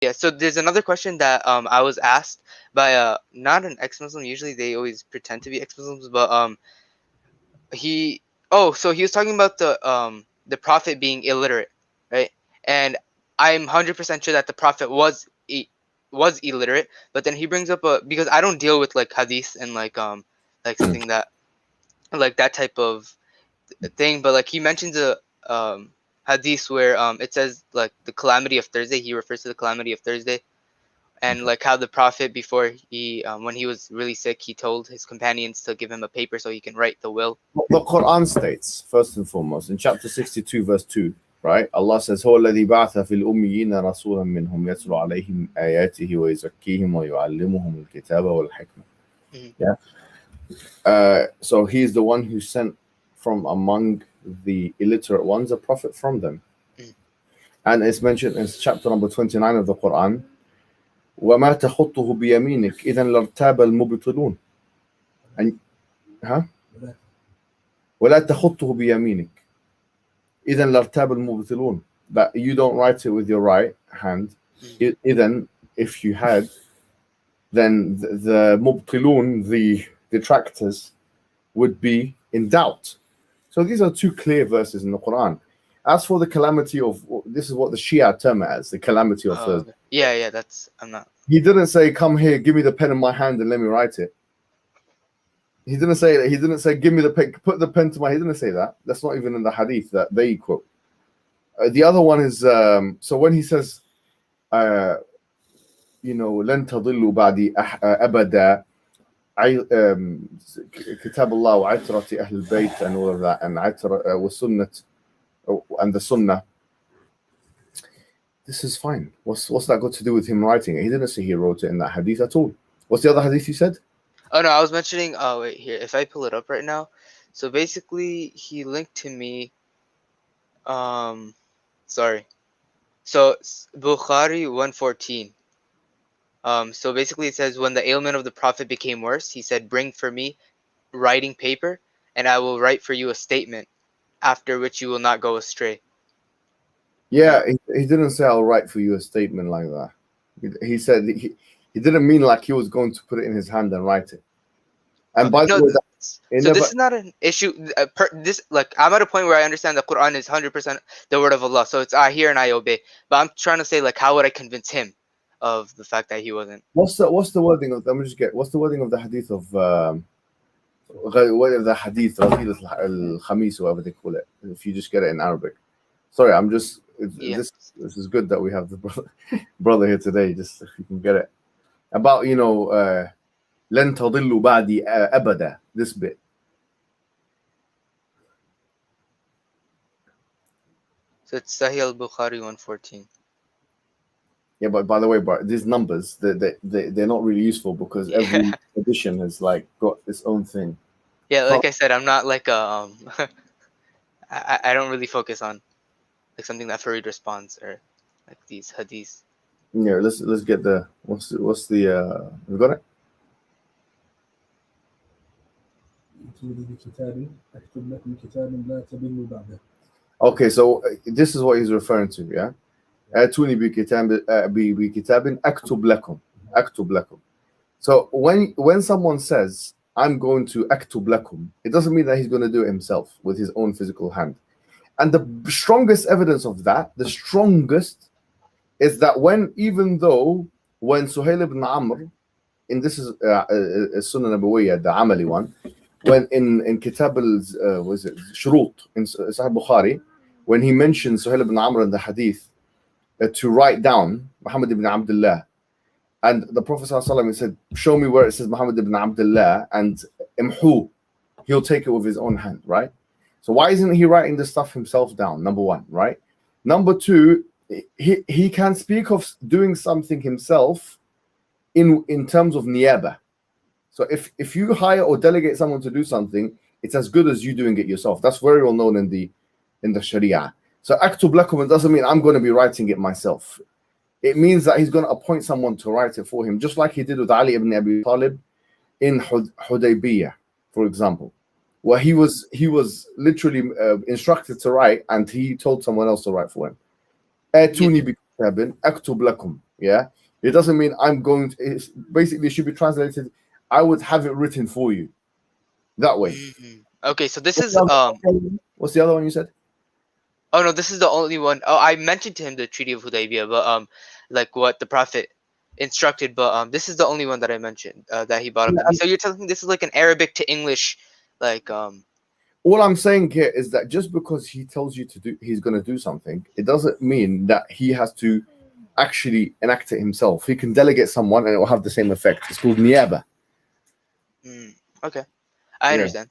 Yeah, so there's another question that I was asked by not an ex-Muslim. Usually they always pretend to be ex-Muslims, but he so he was talking about the prophet being illiterate, right? And I'm 100% sure that the prophet was illiterate, but then he brings up a, because I don't deal with like hadith and like something that like that type of thing, but like he mentions a hadith where it says like the calamity of Thursday. He refers to the calamity of Thursday, and like how the prophet, before he when he was really sick, he told his companions to give him a paper so he can write the will. The Quran states, first and foremost, in chapter 62, verse 2, right? Allah says, هو الذي بعث في الأميين رسولا منهم يتلو عليهم آياته ويزكيهم ويعلمهم الكتاب والحكمة. Yeah. So he is the one who sent from among the illiterate ones a prophet from them. And it's mentioned in chapter number 29 of the Quran, وما تخطه بيمينك إذا لارتاب المبطلون. And ولا تخطه بيمينك إذا لارتاب المبطلون. That you don't write it with your right hand. إذن, if you had, then the mubtilun, the detractors, would be in doubt. So these are two clear verses in the Quran. As for the calamity of, this is what the Shia term it as, the calamity of Thursday. Yeah, that's, I'm not. He didn't say, come here, give me the pen in my hand and let me write it. He didn't say that. He didn't say, give me the pen, put the pen to my, he didn't say that. That's not even in the hadith that they quote. The other one is, so when he says, you know, لن تضلوا بعدي أبدا, كتاب الله وعترة أهل البيت and all of that, and عترة والسنة and the sunnah. This is fine. What's that got to do with him writing it? He didn't say he wrote it in that hadith at all. What's the other hadith you said? Oh no, I was mentioning. Oh wait, here. If I pull it up right now, so basically he linked to me. Sorry. So Bukhari 114. So basically it says, when the ailment of the prophet became worse, he said, bring for me writing paper, and I will write for you a statement, after which you will not go astray. Yeah, he didn't say I'll write for you a statement like that. He said he didn't mean like he was going to put it in his hand and write it. And by the way, this is not an issue. This, like, I'm at a point where I understand the Quran is 100% the word of Allah, so it's I hear and I obey. But I'm trying to say, like, how would I convince him of the fact that he wasn't? What's the wording of? Let me just get. What's the wording of the hadith of? Whatever the hadith, al-Khamis, or whatever they call it. If you just get it in Arabic. Sorry, I'm just. This is good that we have the brother here today. Just if you can get it about, you know, لن تضلوا بعدي أبدا. This bit. So it's Sahih al-Bukhari 114. Yeah, but by the way, bro, these numbers they're not really useful because every edition has like got its own thing. Yeah, like I said, I'm not like I don't really focus on like something that Farid responds or like these hadiths. Yeah, let's get the what's the we got it. Okay, so this is what he's referring to, yeah. أتوني بكتاب أكتب لكم. So when someone says I'm going to أكتب لكم, it doesn't mean that he's going to do it himself with his own physical hand. And the strongest evidence of that, the strongest, is that even though when Suhail ibn Amr, and this is Sunan Nabawiyya, the Amali one, when in Kitab was it Shurut in Sahih Bukhari, when he mentioned Suhail ibn Amr in the hadith to write down Muhammad ibn Abdullah, and the Prophet ﷺ said, show me where it says Muhammad ibn Abdullah, and imhu, he'll take it with his own hand, right? So why isn't he writing this stuff himself down? Number one, right? Number two, he can speak of doing something himself in terms of niyaba. So if you hire or delegate someone to do something, it's as good as you doing it yourself. That's very well known in the Sharia. So aktub lakum doesn't mean I'm going to be writing it myself. It means that he's going to appoint someone to write it for him, just like he did with Ali ibn Abi Talib in Hudaybiyah, for example, where he was literally instructed to write, and he told someone else to write for him. Atuni bi kitabin aktub lakum. Yeah, it doesn't mean I'm going to. It's basically, it should be translated. I would have it written for you that way. Okay, so this What's is the what's the other one you said? oh no, this is the only one. Oh, I mentioned to him the Treaty of Hudaybiyah, but like what the Prophet instructed, but this is the only one that I mentioned that he brought up Yeah, to me. So you're telling me this is like an Arabic to English, like all I'm saying here is that just because he tells you to do, he's going to do something, it doesn't mean that he has to actually enact it himself. He can delegate someone and it will have the same effect. It's called niyaba. okay, I Yeah. understand.